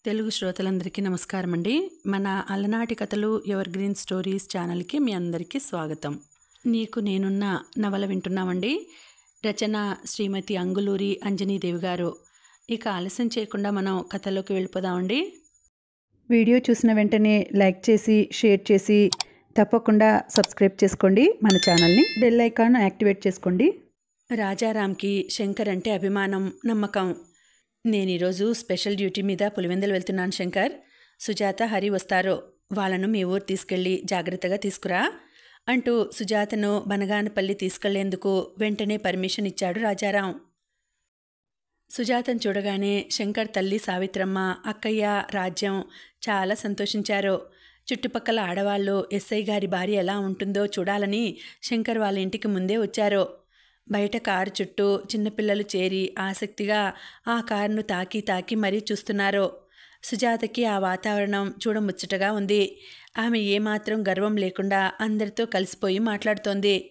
తెలుగు శ్రోతలందరికీ నమస్కారం అండి. మన అలనాటి కథలు ఎవర్ గ్రీన్ స్టోరీస్ ఛానల్కి మీ అందరికీ స్వాగతం. నీకు నేనున్న నవల వింటున్నామండి. రచన శ్రీమతి అంగులూరి అంజనీదేవి గారు. ఇక ఆలస్యం చేయకుండా మనం కథలోకి వెళ్ళిపోదామండి. వీడియో చూసిన వెంటనే లైక్ చేసి షేర్ చేసి తప్పకుండా సబ్స్క్రైబ్ చేసుకోండి. మన ఛానల్ని బెల్ ఐకాన్ యాక్టివేట్ చేసుకోండి. రాజారాంకి శంకర్ అంటే అభిమానం, నమ్మకం. నేను ఈరోజు స్పెషల్ డ్యూటీ మీద పులివెందులు వెళ్తున్నాను శంకర్. సుజాత, హరి వస్తారో, వాళ్ళను మీ ఊరు తీసుకెళ్ళి జాగ్రత్తగా తీసుకురా అంటూ సుజాతను బనగానపల్లి తీసుకెళ్లేందుకు వెంటనే పర్మిషన్ ఇచ్చాడు రాజారాం. సుజాతను చూడగానే శంకర్ తల్లి సావిత్రమ్మ, అక్కయ్య, రాజ్యం చాలా సంతోషించారు. చుట్టుపక్కల ఆడవాళ్ళు ఎస్ఐ గారి భార్య ఎలా ఉంటుందో చూడాలని శంకర్ వాళ్ళ ఇంటికి ముందే వచ్చారు. బయట కారు చుట్టూ చిన్నపిల్లలు చేరి ఆసక్తిగా ఆ కారును తాకి మరీ చూస్తున్నారు. సుజాతకి ఆ వాతావరణం చూడముచ్చటగా ఉంది. ఆమె ఏమాత్రం గర్వం లేకుండా అందరితో కలిసిపోయి మాట్లాడుతోంది.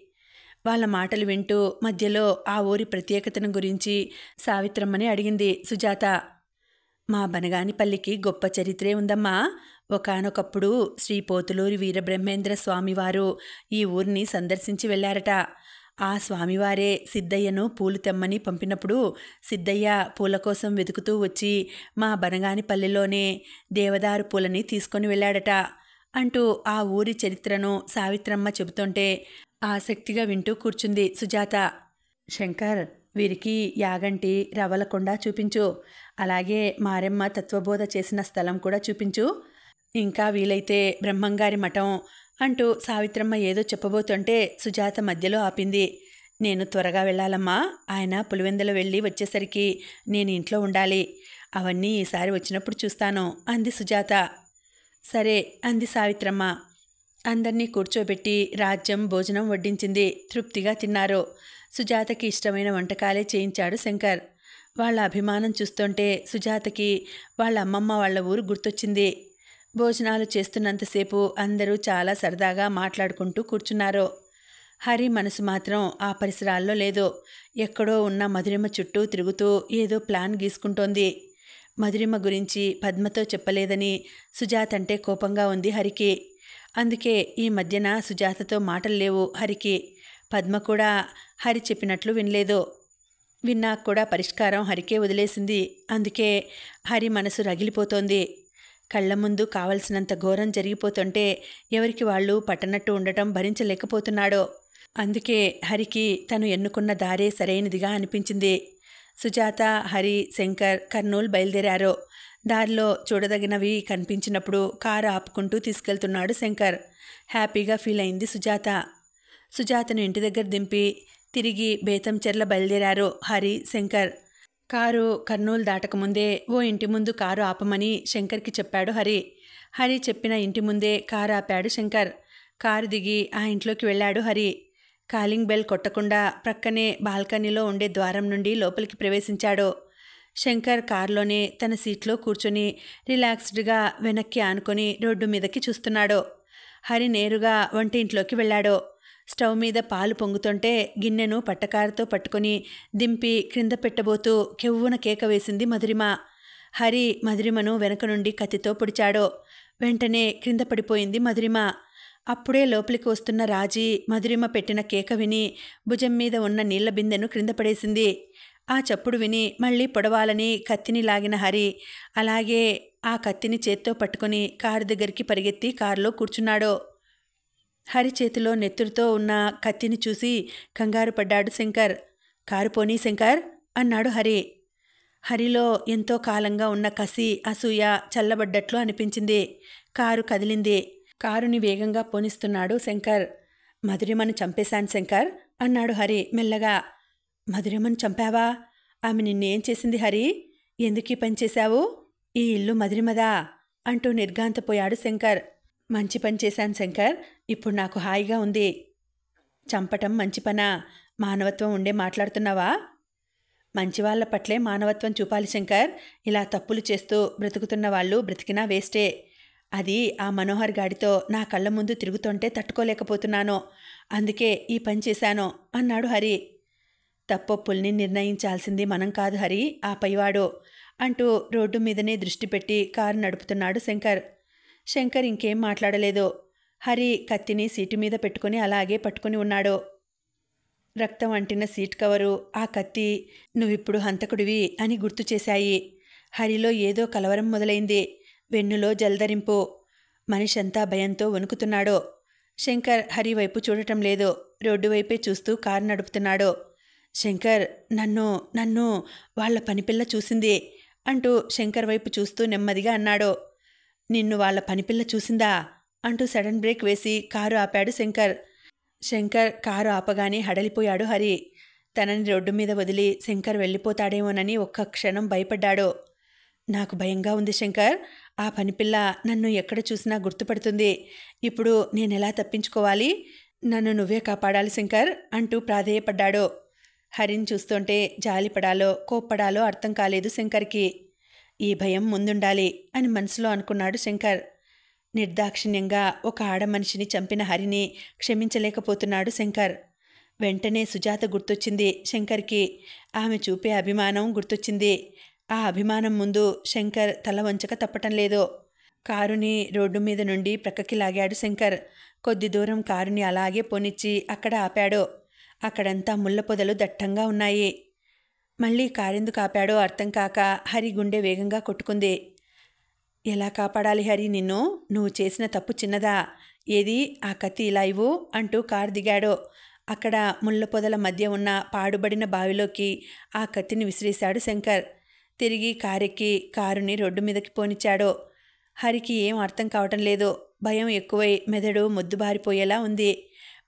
వాళ్ళ మాటలు వింటూ మధ్యలో ఆ ఊరి ప్రత్యేకతను గురించి సావిత్రమ్మని అడిగింది సుజాత. మా బనగానిపల్లికి గొప్ప చరిత్రే ఉందమ్మా. ఒకానొకప్పుడు శ్రీ పోతులూరి వీరబ్రహ్మేంద్ర స్వామివారు ఈ ఊరిని సందర్శించి వెళ్ళారట. ఆ స్వామివారే సిద్ధయ్యను పూలు తెమ్మని పంపినప్పుడు సిద్ధయ్య పూల కోసం వెతుకుతూ వచ్చి మా బనగానిపల్లిలోనే దేవదారు పూలని తీసుకొని వెళ్ళాడట అంటూ ఆ ఊరి చరిత్రను సావిత్రమ్మ చెబుతుంటే ఆసక్తిగా వింటూ కూర్చుంది సుజాత. శంకర్, వీరికి యాగంటి రవలకొండ చూపించు, అలాగే మారెమ్మ తత్వబోధ చేసిన స్థలం కూడా చూపించు, ఇంకా వీలైతే బ్రహ్మంగారి మఠం అంటూ సావిత్రమ్మ ఏదో చెప్పబోతుంటే సుజాత మధ్యలో ఆపింది. నేను త్వరగా వెళ్ళాలమ్మా. ఆయన పులివెందుల వెళ్ళి వచ్చేసరికి నేను ఇంట్లో ఉండాలి. అవన్నీ ఈసారి వచ్చినప్పుడు చూస్తాను అంది సుజాత. సరే అంది సావిత్రమ్మ. అందర్నీ కూర్చోబెట్టి రాజ్యం భోజనం వడ్డించింది. తృప్తిగా తిన్నారు. సుజాతకి ఇష్టమైన వంటకాలే చేయించాడు శంకర్. వాళ్ళ అభిమానం చూస్తుంటే సుజాతకి వాళ్ళ అమ్మమ్మ వాళ్ళ ఊరు గుర్తొచ్చింది. భోజనాలు చేస్తున్నంతసేపు అందరూ చాలా సరదాగా మాట్లాడుకుంటూ కూర్చున్నారు. హరి మనసు మాత్రం ఆ పరిసరాల్లో లేదు. ఎక్కడో ఉన్న మధురిమ చుట్టూ తిరుగుతూ ఏదో ప్లాన్ గీసుకుంటోంది. మధురిమ గురించి పద్మతో చెప్పలేదని సుజాత అంటే కోపంగా ఉంది హరికి. అందుకే ఈ మధ్యన సుజాతతో మాటలు లేవు హరికి. పద్మ కూడా హరి చెప్పినట్లు వినలేదు. విన్నాక కూడా పరిష్కారం హరికే వదిలేసింది. అందుకే హరి మనసు రగిలిపోతోంది. కళ్ల ముందు కావలసినంత ఘోరం జరిగిపోతుంటే ఎవరికి వాళ్ళు పట్టనట్టు ఉండటం భరించలేకపోతున్నాడు. అందుకే హరికి తను ఎన్నుకున్న దారే సరైనదిగా అనిపించింది. సుజాత, హరి, శంకర్ కర్నూలు బయలుదేరారు. దారిలో చూడదగినవి కనిపించినప్పుడు కారు ఆపుకుంటూ తీసుకెళ్తున్నాడు శంకర్. హ్యాపీగా ఫీల్ అయింది సుజాత. సుజాతను ఇంటి దగ్గర దింపి తిరిగి బేతంచెర్ల బయలుదేరారు హరి, శంకర్. కారు కర్నూలు దాటకముందే ఓ ఇంటి ముందు కారు ఆపమని శంకర్కి చెప్పాడు హరి. హరి చెప్పిన ఇంటి ముందే కారు ఆపాడు శంకర్. కారు దిగి ఆ ఇంట్లోకి వెళ్ళాడు హరి. కాలింగ్ బెల్ కొట్టకుండా ప్రక్కనే బాల్కనీలో ఉండే ద్వారం నుండి లోపలికి ప్రవేశించాడు. శంకర్ కారులోనే తన సీట్లో కూర్చొని రిలాక్స్డ్గా వెనక్కి ఆనుకొని రోడ్డు మీదకి చూస్తున్నాడు. హరి నేరుగా వంటింట్లోకి వెళ్ళాడు. స్టవ్ మీద పాలు పొంగుతుంటే గిన్నెను పట్టకారుతో పట్టుకొని దింపి క్రింద పెట్టబోతూ కెవ్వున కేక వేసింది మధురిమ. హరి మధురిమను వెనక నుండి కత్తితో పొడిచాడు. వెంటనే క్రింద పడిపోయింది మధురిమ. అప్పుడే లోపలికి వస్తున్న రాజీ మధురిమ పెట్టిన కేక విని భుజం మీద ఉన్న నీళ్ల బిందెను క్రింద పడేసింది. ఆ చప్పుడు విని మళ్ళీ పొడవాలని కత్తిని లాగిన హరి అలాగే ఆ కత్తిని చేత్తో పట్టుకుని కారు దగ్గరికి పరిగెత్తి కారులో కూర్చున్నాడు. హరి చేతిలో నెత్తురుతో ఉన్న కత్తిని చూసి కంగారు పడ్డాడు శంకర్. కారు పోనీ శంకర్ అన్నాడు హరి. హరిలో ఎంతో కాలంగా ఉన్న కసి, అసూయ చల్లబడ్డట్లు అనిపించింది. కారు కదిలింది. కారుని వేగంగా పోనిస్తున్నాడు శంకర్. మధురిమను చంపేశాను శంకర్ అన్నాడు హరి మెల్లగా. మధురిమను చంపావా? ఆమె నిన్నేం చేసింది హరి? ఎందుకీ పని చేశావు? ఈ ఇల్లు మధురిమదా అంటూ నిర్ఘాంతపోయాడు శంకర్. మంచి పని చేశాను శంకర్. ఇప్పుడు నాకు హాయిగా ఉంది. చంపటం మంచి పనా? మానవత్వం ఉండే మాట్లాడుతున్నావా? మంచివాళ్ల పట్లే మానవత్వం చూపాలి శంకర్. ఇలా తప్పులు చేస్తూ బ్రతుకుతున్న వాళ్ళు బ్రతికినా వేస్టే. అది ఆ మనోహర్ గాడితో నా కళ్ళ ముందు తిరుగుతుంటే తట్టుకోలేకపోతున్నాను. అందుకే ఈ పని చేశాను అన్నాడు హరి. తప్పొప్పుల్ని నిర్ణయించాల్సింది మనం కాదు హరి, ఆ పైవాడు అంటూ రోడ్డు మీదనే దృష్టి పెట్టి కారు నడుపుతున్నాడు శంకర్. శంకర్ ఇంకేం మాట్లాడలేదు. హరి కత్తిని సీటు మీద పెట్టుకుని అలాగే పట్టుకుని ఉన్నాడు. రక్తం అంటిన సీట్ కవరు, ఆ కత్తి నువ్విప్పుడు హంతకుడివి అని గుర్తు చేశాయి. హరిలో ఏదో కలవరం మొదలైంది. వెన్నులో జల్దరింపు. మనిషంతా భయంతో వణుకుతున్నాడు. శంకర్ హరి వైపు చూడటం లేదు. రోడ్డు వైపే చూస్తూ కారు నడుపుతున్నాడు. శంకర్, నన్ను వాళ్ల పనిపిల్ల చూసింది అంటూ శంకర్ వైపు చూస్తూ నెమ్మదిగా అన్నాడు. నిన్ను వాళ్ల పనిపిల్ల చూసిందా అంటూ సడన్ బ్రేక్ వేసి కారు ఆపాడు శంకర్. శంకర్ కారు ఆపగానే హడలిపోయాడు హరి. తనని రోడ్డు మీద వదిలి శంకర్ వెళ్ళిపోతాడేమోనని ఒక్క క్షణం భయపడ్డాడు. నాకు భయంగా ఉంది శంకర్. ఆ పనిపిల్ల నన్ను ఎక్కడ చూసినా గుర్తుపడుతుంది. ఇప్పుడు నేనెలా తప్పించుకోవాలి? నన్ను నువ్వే కాపాడాలి శంకర్ అంటూ ప్రాధేయపడ్డాడు. హరిని చూస్తుంటే జాలిపడాలో కోప్పడాలో అర్థం కాలేదు శంకర్కి. ఈ భయం ముందుండాలి అని మనసులో అనుకున్నాడు శంకర్. నిర్దాక్షిణ్యంగా ఒక ఆడమనిషిని చంపిన హరిని క్షమించలేకపోతున్నాడు శంకర్. వెంటనే సుజాత గుర్తొచ్చింది శంకర్కి. ఆమె చూపే అభిమానం గుర్తొచ్చింది. ఆ అభిమానం ముందు శంకర్ తల వంచక తప్పటం లేదు. కారుని రోడ్డు మీద నుండి ప్రక్కకి లాగాడు శంకర్. కొద్ది దూరం కారుని అలాగే పోనిచ్చి అక్కడ ఆపాడు. అక్కడంతా ముళ్ళ పొదలు దట్టంగా ఉన్నాయి. మళ్ళీ కారెందుకు ఆపాడో అర్థం కాక హరి గుండె వేగంగా కొట్టుకుంది. ఎలా కాపాడాలి హరి నిన్ను? నువ్వు చేసిన తప్పు చిన్నదా? ఏది ఆ కత్తి ఇలా ఇవ్వు అంటూ కారు దిగాడు. అక్కడ ముళ్ళ పొదల మధ్య ఉన్న పాడుబడిన బావిలోకి ఆ కత్తిని విసిరేశాడు శంకర్. తిరిగి కారెక్కి కారుని రోడ్డు మీదకి పోనిచ్చాడు. హరికి ఏం అర్థం కావటం లేదు. భయం ఎక్కువై మెదడు మొద్దుబారిపోయేలా ఉంది.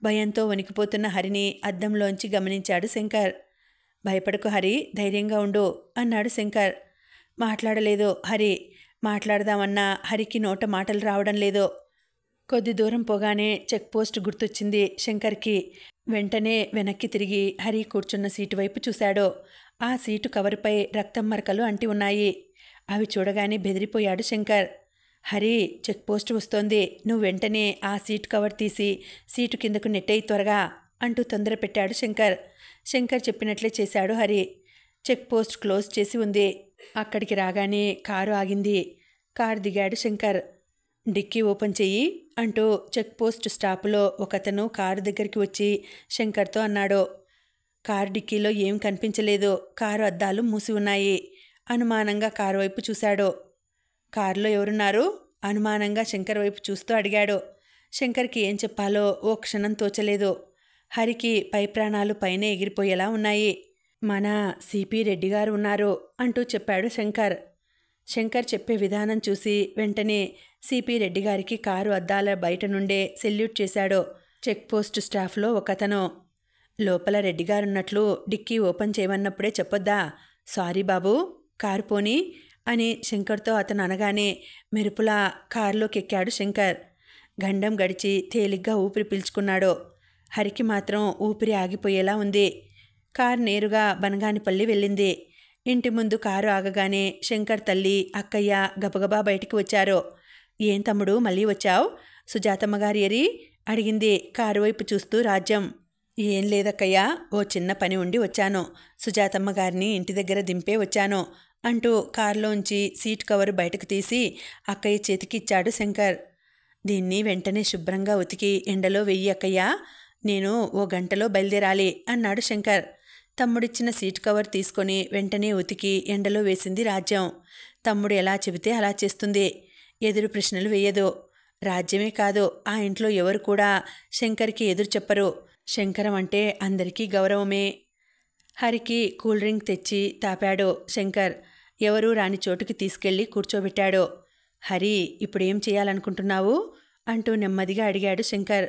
భయంతో వణికిపోతున్న హరిని అద్దంలోంచి గమనించాడు శంకర్. భయపడకు హరి, ధైర్యంగా ఉండు అన్నాడు శంకర్. మాట్లాడలేదు హరి. మాట్లాడదామన్నా హరికి నోట మాటలు రావడం లేదు. కొద్ది దూరం పోగానే చెక్ పోస్ట్ గుర్తొచ్చింది శంకర్కి. వెంటనే వెనక్కి తిరిగి హరి కూర్చున్న సీటు వైపు చూశాడు. ఆ సీటు కవరుపై రక్తం మరకలు అంటి ఉన్నాయి. అవి చూడగానే బెదిరిపోయాడు శంకర్. హరి, చెక్ పోస్ట్ వస్తోంది. నువ్వు వెంటనే ఆ సీట్ కవర్ తీసి సీటు కిందకు నెట్టేయి త్వరగా అంటూ తొందర పెట్టాడు శంకర్. శంకర్ చెప్పినట్లే చేశాడు హరి. చెక్ పోస్ట్ క్లోజ్ చేసి ఉంది. అక్కడికి రాగానే కారు ఆగింది. కారు దిగాడు శంకర్. డిక్కీ ఓపెన్ చెయ్యి అంటూ చెక్ పోస్ట్ స్టాపులో ఒకతను కారు దగ్గరికి వచ్చి శంకర్తో అన్నాడు. కారు డిక్కీలో ఏం కనిపించలేదు. కారు అద్దాలు మూసి ఉన్నాయి. అనుమానంగా కారు వైపు చూశాడు. కారులో ఎవరున్నారు? అనుమానంగా శంకర్ వైపు చూస్తూ అడిగాడు. శంకర్కి ఏం చెప్పాలో ఓ క్షణం తోచలేదు. హరికి పై ప్రాణాలు పైనే ఎగిరిపోయేలా ఉన్నాయి. మన సిపి రెడ్డి గారు ఉన్నారు అంటూ చెప్పాడు శంకర్. శంకర్ చెప్పే విధానం చూసి వెంటనే సిపి రెడ్డి గారికి కారు అద్దాల బయట నుండే సెల్యూట్ చేశాడు. చెక్ పోస్ట్ స్టాఫ్లో ఒకతను. లోపల రెడ్డిగారున్నట్లు డిక్కీ ఓపెన్ చేయమన్నప్పుడే చెప్పొద్దా? సారీ బాబు, కారు పోనీ అని శంకర్తో అతను అనగానే మెరుపులా కారులోకి ఎక్కాడు శంకర్. గండం గడిచి తేలిగ్గా ఊపిరి పీల్చుకున్నాడు. హరికి మాత్రం ఊపిరి ఆగిపోయేలా ఉంది. కారు నేరుగా బనగానిపల్లి వెళ్ళింది. ఇంటి ముందు కారు ఆగగానే శంకర్ తల్లి, అక్కయ్య గబగబా బయటికి వచ్చారు. ఏం తమ్ముడు మళ్ళీ వచ్చావు? సుజాతమ్మ గారి ఎరి అడిగింది కారు వైపు చూస్తూ రాజ్యం. ఏం లేదక్కయ్యా, ఓ చిన్న పని ఉండి వచ్చాను. సుజాతమ్మ గారిని ఇంటి దగ్గర దింపే వచ్చాను అంటూ కారులోంచి సీట్ కవరు బయటకు తీసి అక్కయ్య చేతికిచ్చాడు శంకర్. దీన్ని వెంటనే శుభ్రంగా ఉతికి ఎండలో వెయ్యి అక్కయ్యా, నేను ఓ గంటలో బయలుదేరాలి అన్నాడు శంకర్. తమ్ముడిచ్చిన సీట్ కవర్ తీసుకొని వెంటనే ఉతికి ఎండలో వేసింది రాజ్యం. తమ్ముడు ఎలా చెబితే అలా చేస్తుంది. ఎదురు ప్రశ్నలు వేయదు. రాజ్యమే కాదు, ఆ ఇంట్లో ఎవరు కూడా శంకర్కి ఎదురు చెప్పరు. శంకరం అంటే అందరికీ గౌరవమే. హరికి కూల్ డ్రింక్ తెచ్చి తాపాడు శంకర్. ఎవరూ రాని చోటుకి తీసుకెళ్లి కూర్చోబెట్టాడు. హరి, ఇప్పుడేం చేయాలనుకుంటున్నావు అంటూ నెమ్మదిగా అడిగాడు శంకర్.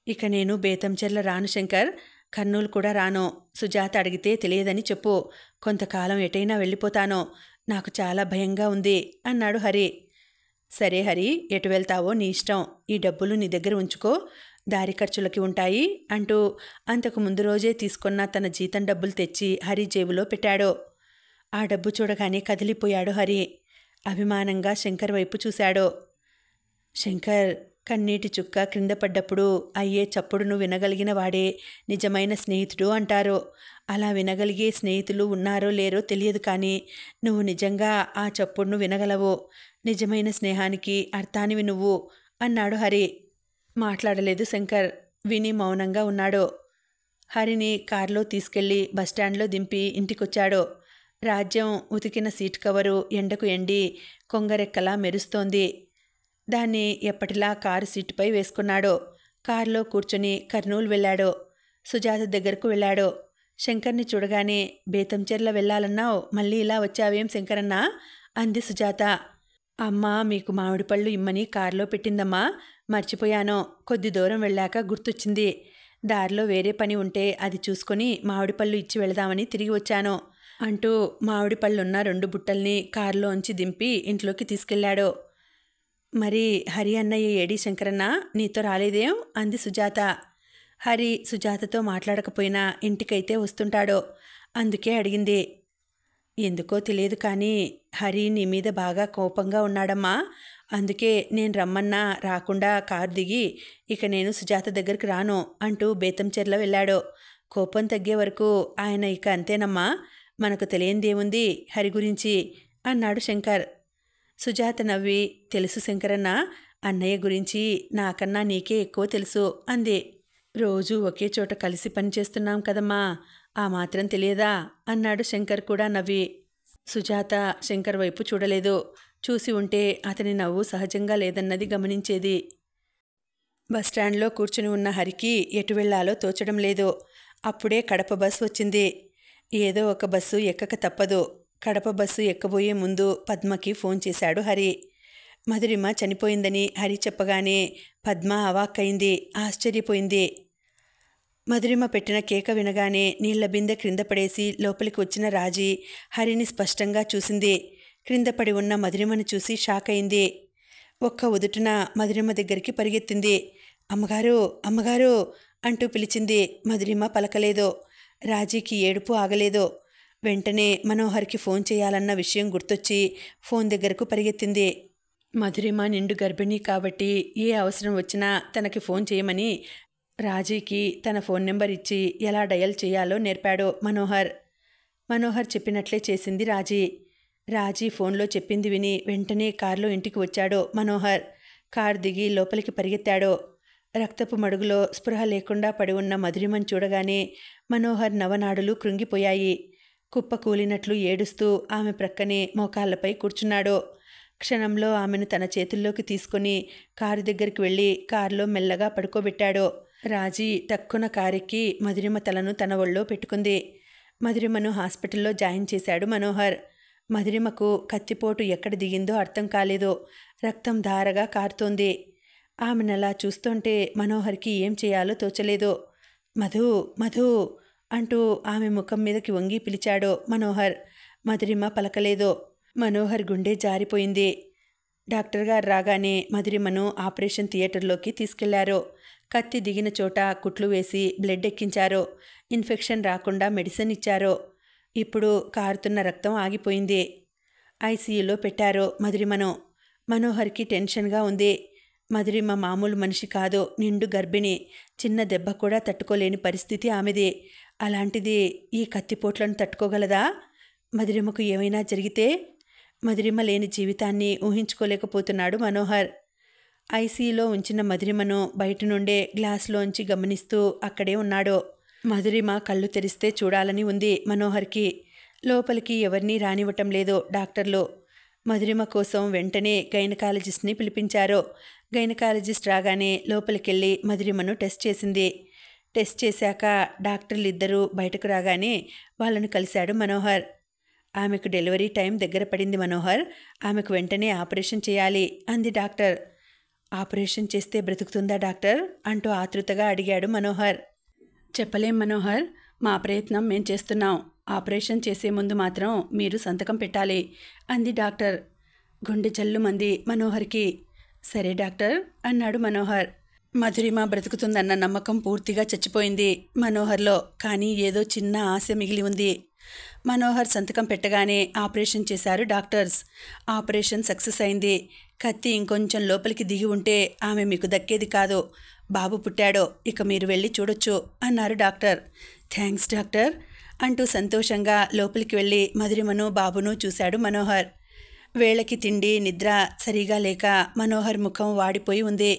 ఇక నేను బేతంచెర్ల రాను శంకర్, కర్నూలు కూడా రాను. సుజాత అడిగితే తెలియదని చెప్పు. కొంతకాలం ఎటైనా వెళ్ళిపోతాను. నాకు చాలా భయంగా ఉంది అన్నాడు హరి. సరే హరి, ఎటు వెళ్తావో నీ ఇష్టం. ఈ డబ్బులు నీ దగ్గర ఉంచుకో, దారి ఖర్చులకి ఉంటాయి అంటూ అంతకు ముందు రోజే తీసుకున్న తన జీతం డబ్బులు తెచ్చి హరి జేబులో పెట్టాడు. ఆ డబ్బు చూడగానే కదిలిపోయాడు హరి. అభిమానంగా శంకర్ వైపు చూశాడు. శంకర్, కన్నీటి చుక్క క్రింద పడ్డప్పుడు అయ్యే చప్పుడును వినగలిగిన వాడే నిజమైన స్నేహితుడు అంటారు. అలా వినగలిగే స్నేహితులు ఉన్నారో లేరో తెలియదు, కానీ నువ్వు నిజంగా ఆ చప్పుడును వినగలవు. నిజమైన స్నేహానికి అర్థానివి నువ్వు అన్నాడు హరి. మాట్లాడలేదు శంకర్. విని మౌనంగా ఉన్నాడు. హరిని కారులో తీసుకెళ్లి బస్టాండ్లో దింపి ఇంటికొచ్చాడు. రాజ్యం ఉతికిన సీట్ కవరు ఎండకు ఎండి కొంగరెక్కలా మెరుస్తోంది. దాన్ని ఎప్పటిలా కారు సీటుపై వేసుకున్నాడు. కారులో కూర్చొని కర్నూలు వెళ్ళాడు. సుజాత దగ్గరకు వెళ్ళాడు. శంకర్ని చూడగానే, బేతంచెర్ల వెళ్ళాలన్నావు, మళ్ళీ ఇలా వచ్చావేం శంకరన్నా అంది సుజాత. అమ్మా మీకు మామిడి పళ్ళు ఇమ్మని కారులో పెట్టిందమ్మా, మర్చిపోయాను. కొద్ది దూరం వెళ్ళాక గుర్తొచ్చింది. దారిలో వేరే పని ఉంటే అది చూసుకొని మామిడి పళ్ళు ఇచ్చి వెళదామని తిరిగి వచ్చాను అంటూ మామిడి పళ్ళున్న 2 బుట్టల్ని కారులోంచి దింపి ఇంట్లోకి తీసుకెళ్లాడు. మరి హరి అన్నయ్య ఏడి శంకరన్న, నీతో రాలేదేం అంది సుజాత. హరి సుజాతతో మాట్లాడకపోయినా ఇంటికైతే వస్తుంటాడు, అందుకే అడిగింది. ఎందుకో తెలియదు కానీ హరి నీ మీద బాగా కోపంగా ఉన్నాడమ్మా. అందుకే నేను రమ్మన్నా రాకుండా కారు దిగి ఇక నేను సుజాత దగ్గరికి రాను అంటూ బేతంచెర్ల వెళ్ళాడు. కోపం తగ్గే వరకు ఆయన ఇక అంతేనమ్మా, మనకు తెలియందేముంది హరి గురించి అన్నాడు శంకర్. సుజాత నవ్వి, తెలుసు శంకరన్న, అన్నయ్య గురించి నాకన్నా నీకే ఎక్కువ తెలుసు అంది. రోజూ ఒకే చోట కలిసి పనిచేస్తున్నాం కదమ్మా, ఆ మాత్రం తెలియదా అన్నాడు శంకర్ కూడా నవ్వి. సుజాత శంకర్ వైపు చూడలేదు. చూసి ఉంటే అతని నవ్వు సహజంగా లేదన్నది గమనించేది. బస్టాండ్లో కూర్చుని ఉన్న హరికి ఎటు వెళ్లాలో తోచడం లేదు. అప్పుడే కడప బస్సు వచ్చింది. ఏదో ఒక బస్సు ఎక్కక తప్పదు. కడప బస్సు ఎక్కబోయే ముందు పద్మకి ఫోన్ చేశాడు హరి. మధురిమ చనిపోయిందని హరి చెప్పగానే పద్మ అవాక్కైంది, ఆశ్చర్యపోయింది. మధురిమ పెట్టిన కేక వినగానే నీళ్ల బిందె క్రింద పడేసి లోపలికి వచ్చిన రాజీ హరిని స్పష్టంగా చూసింది. క్రింద పడి ఉన్న మధురిమను చూసి షాక్ అయింది. ఒక్క ఉదుటున మధురిమ దగ్గరికి పరిగెత్తింది. అమ్మగారు, అమ్మగారు అంటూ పిలిచింది. మధురిమ పలకలేదు. రాజీకి ఏడుపు ఆగలేదు. వెంటనే మనోహర్కి ఫోన్ చేయాలన్న విషయం గుర్తొచ్చి ఫోన్ దగ్గరకు పరిగెత్తింది. మధురిమ నిండు గర్భిణి కాబట్టి ఏ అవసరం వచ్చినా తనకి ఫోన్ చేయమని రాజీకి తన ఫోన్ నెంబర్ ఇచ్చి ఎలా డయల్ చేయాలో నేర్పాడు మనోహర్. మనోహర్ చెప్పినట్లే చేసింది రాజీ. రాజీ ఫోన్లో చెప్పింది విని వెంటనే కారులో ఇంటికి వచ్చాడు మనోహర్. కారు దిగి లోపలికి పరిగెత్తాడు. రక్తపు మడుగులో స్పృహ లేకుండా పడి ఉన్న మధురిమను చూడగానే మనోహర్ నవనాడులు కృంగిపోయాయి. కుప్ప కూలినట్లు ఏడుస్తూ ఆమె ప్రక్కనే మోకాళ్లపై కూర్చున్నాడు. క్షణంలో ఆమెను తన చేతుల్లోకి తీసుకుని కారు దగ్గరికి వెళ్ళి కారులో మెల్లగా పడుకోబెట్టాడు. రాజీ టక్కున కారెక్కి మధురిమ తలను తన ఒళ్ళో పెట్టుకుంది. మధురిమను హాస్పిటల్లో జాయిన్ చేశాడు మనోహర్. మధురిమకు కత్తిపోటు ఎక్కడ దిగిందో అర్థం కాలేదు. రక్తం ధారగా కారుతోంది. ఆమెనలా చూస్తుంటే మనోహర్కి ఏం చేయాలో తోచలేదు. మధు, మధు అంటూ ఆమె ముఖం మీదకి వంగి పిలిచాడు మనోహర్. మధురిమ పలకలేదు. మనోహర్ గుండె జారిపోయింది. డాక్టర్ గారు రాగానే మధురిమను ఆపరేషన్ థియేటర్లోకి తీసుకెళ్లారు. కత్తి దిగిన చోట కుట్లు వేసి బ్లడ్ ఎక్కించారు. ఇన్ఫెక్షన్ రాకుండా మెడిసిన్ ఇచ్చారు. ఇప్పుడు కారుతున్న రక్తం ఆగిపోయింది. ఐసీయూలో పెట్టారు మధురిమను. మనోహర్కి టెన్షన్గా ఉంది. మధురిమ మామూలు మనిషి కాదు, నిండు గర్భిణి. చిన్న దెబ్బ కూడా తట్టుకోలేని పరిస్థితి ఆమెది. అలాంటిది ఈ కత్తిపోట్లను తట్టుకోగలదా? మధురిమకు ఏమైనా జరిగితే? మధురిమ లేని జీవితాన్ని ఊహించుకోలేకపోతున్నాడు మనోహర్. ఐసీయూలో ఉంచిన మధురిమను బయట నుండే గ్లాసులోంచి గమనిస్తూ అక్కడే ఉన్నాడు. మధురిమ కళ్ళు తెరిస్తే చూడాలని ఉంది మనోహర్కి. లోపలికి ఎవరినీ రానివ్వటం లేదు డాక్టర్లు. మధురిమ కోసం వెంటనే గైనకాలజిస్ట్ని పిలిపించారు. గైనకాలజిస్ట్ రాగానే లోపలికెళ్ళి మధురిమను టెస్ట్ చేసింది. టెస్ట్ చేశాక డాక్టర్లిద్దరూ బయటకు రాగానే వాళ్ళను కలిశాడు మనోహర్. ఆమెకు డెలివరీ టైం దగ్గర పడింది మనోహర్. ఆమెకు వెంటనే ఆపరేషన్ చేయాలి అంది డాక్టర్. ఆపరేషన్ చేస్తే బ్రతుకుతుందా డాక్టర్ అంటూ ఆతృతగా అడిగాడు మనోహర్. చెప్పలేం మనోహర్, మా ప్రయత్నం మేం చేస్తున్నాం. ఆపరేషన్ చేసే ముందు మాత్రం మీరు సంతకం పెట్టాలి అంది డాక్టర్. గుండె జల్లుమంది మనోహర్కి. సరే డాక్టర్ అన్నాడు మనోహర్. మధురిమ బ్రతుకుతుందన్న నమ్మకం పూర్తిగా చచ్చిపోయింది మనోహర్లో. కానీ ఏదో చిన్న ఆశ మిగిలి ఉంది. మనోహర్ సంతకం పెట్టగానే ఆపరేషన్ చేశారు డాక్టర్స్. ఆపరేషన్ సక్సెస్ అయింది. కత్తి ఇంకొంచెం లోపలికి దిగి ఉంటే ఆమె మీకు దక్కేది కాదు. బాబు పుట్టాడో, ఇక మీరు వెళ్ళి చూడొచ్చు అన్నారు డాక్టర్. థ్యాంక్స్ డాక్టర్ అంటూ సంతోషంగా లోపలికి వెళ్ళి మధురిమను బాబును చూశాడు మనోహర్. వేళకి తిండి నిద్ర సరిగా లేక మనోహర్ ముఖం వాడిపోయి ఉంది.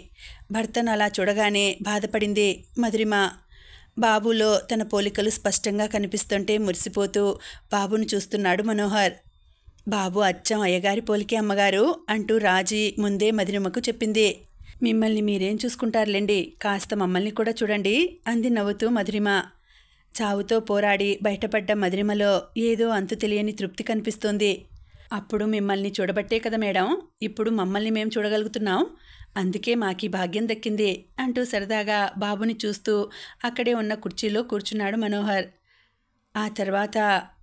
భర్తను అలా చూడగానే బాధపడింది మధురిమ. బాబులో తన పోలికలు స్పష్టంగా కనిపిస్తుంటే మురిసిపోతూ బాబును చూస్తున్నాడు మనోహర్. బాబు అచ్చం అయ్యగారి పోలికే అమ్మగారు అంటూ రాజీ ముందే మధురిమకు చెప్పింది. మిమ్మల్ని మీరేం చూసుకుంటారులేండి, కాస్త మమ్మల్ని కూడా చూడండి అంది నవ్వుతూ మధురిమ. చావుతో పోరాడి బయటపడ్డ మధురిమలో ఏదో అంతు తెలియని తృప్తి కనిపిస్తోంది. అప్పుడు మిమ్మల్ని చూడబట్టే కదా మేడం ఇప్పుడు మమ్మల్ని మేం చూడగలుగుతున్నాం, అందుకే మాకీ భాగ్యం దక్కింది అంటూ సరదాగా బాబుని చూస్తూ అక్కడే ఉన్న కుర్చీలో కూర్చున్నాడు మనోహర్. ఆ తర్వాత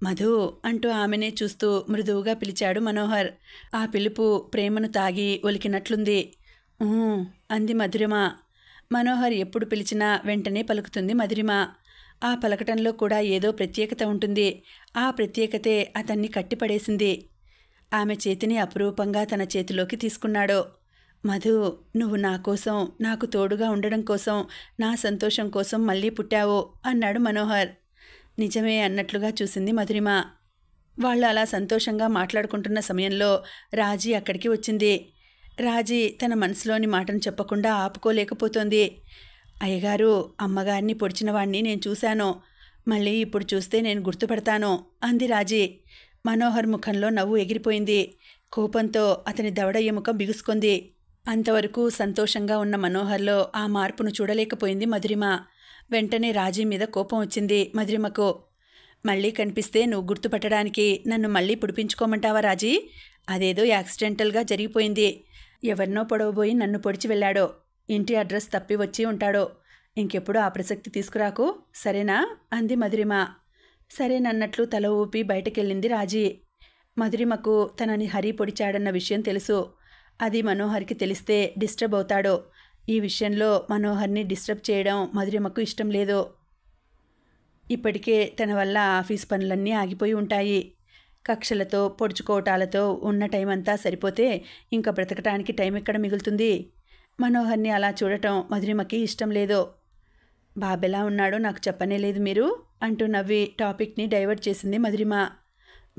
మధు అంటూ ఆమెనే చూస్తూ మృదువుగా పిలిచాడు మనోహర్. ఆ పిలుపు ప్రేమను తాగి ఒలికినట్లుంది. అంది మధురిమ. మనోహర్ ఎప్పుడు పిలిచినా వెంటనే పలుకుతుంది మధురిమ. ఆ పలకటంలో కూడా ఏదో ప్రత్యేకత ఉంటుంది. ఆ ప్రత్యేకతే అతన్ని కట్టిపడేసింది. ఆమె చేతిని అపురూపంగా తన చేతిలోకి తీసుకున్నాడు. మధు, నువ్వు నా కోసం, నాకు తోడుగా ఉండడం కోసం, నా సంతోషం కోసం మళ్ళీ పుట్టావు అన్నాడు మనోహర్. నిజమే అన్నట్లుగా చూసింది మధురిమ. వాళ్ళు అలా సంతోషంగా మాట్లాడుకుంటున్న సమయంలో రాజీ అక్కడికి వచ్చింది. రాజీ తన మనసులోని మాటను చెప్పకుండా ఆపుకోలేకపోతోంది. అయ్యగారు, అమ్మగారిని పొడిచిన వాణ్ణి నేను చూశాను, మళ్ళీ ఇప్పుడు చూస్తే నేను గుర్తుపడతాను అంది రాజీ. మనోహర్ ముఖంలో నవ్వు ఎగిరిపోయింది. కోపంతో అతని దవడ ఎముక బిగుసుకుంది. అంతవరకు సంతోషంగా ఉన్న మనోహర్లో ఆ మార్పును చూడలేకపోయింది మధురిమ. వెంటనే రాజీ మీద కోపం వచ్చింది మధురిమకు. మళ్ళీ కనిపిస్తే నువ్వు గుర్తుపట్టడానికి నన్ను మళ్ళీ పుడిపించుకోమంటావా రాజీ? అదేదో యాక్సిడెంటల్గా జరిగిపోయింది. ఎవరినో పొడవబోయి నన్ను పొడిచి వెళ్ళాడో, ఇంటి అడ్రస్ తప్పి వచ్చి ఉంటాడో. ఇంకెప్పుడు ఆ ప్రసక్తి తీసుకురాకు, సరేనా అంది మధురిమ. సరేనన్నట్లు తల ఊపి బయటకెళ్ళింది రాజీ. మధురిమకు తనని హరి పొడిచాడన్న విషయం తెలుసు. అది మనోహర్కి తెలిస్తే డిస్టర్బ్ అవుతాడు. ఈ విషయంలో మనోహర్ని డిస్టర్బ్ చేయడం మధురిమకు ఇష్టం లేదు. ఇప్పటికే తన వల్ల ఆఫీస్ పనులన్నీ ఆగిపోయి ఉంటాయి. కక్షలతో పొడుచుకోవటాలతో ఉన్న టైం అంతా సరిపోతే ఇంకా బ్రతకటానికి టైం ఎక్కడ మిగులుతుంది? మనోహర్ని అలా చూడటం మధురిమకి ఇష్టం లేదు. బాబెలా ఉన్నాడో నాకు చెప్పనే లేదు మీరు అంటూ నవ్వి టాపిక్ని డైవర్ట్ చేసింది మధురిమ.